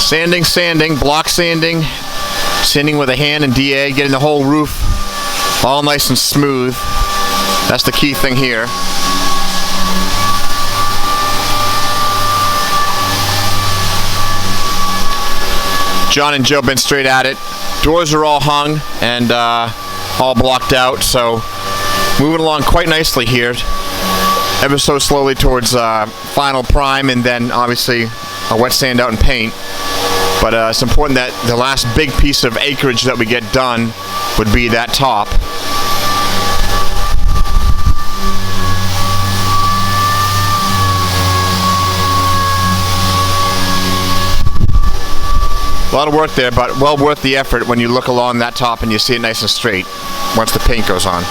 Sanding, block sanding with a hand and DA, getting the whole roof all nice and smooth. That's the key thing here. John and Joe been straight at it. Doors are all hung and all blocked out, so moving along quite nicely here. Ever so slowly towards final prime, and then obviously a wet sand out and paint. But it's important that the last big piece of acreage that we get done would be that top. A lot of work there, but well worth the effort when you look along that top and you see it nice and straight once the paint goes on.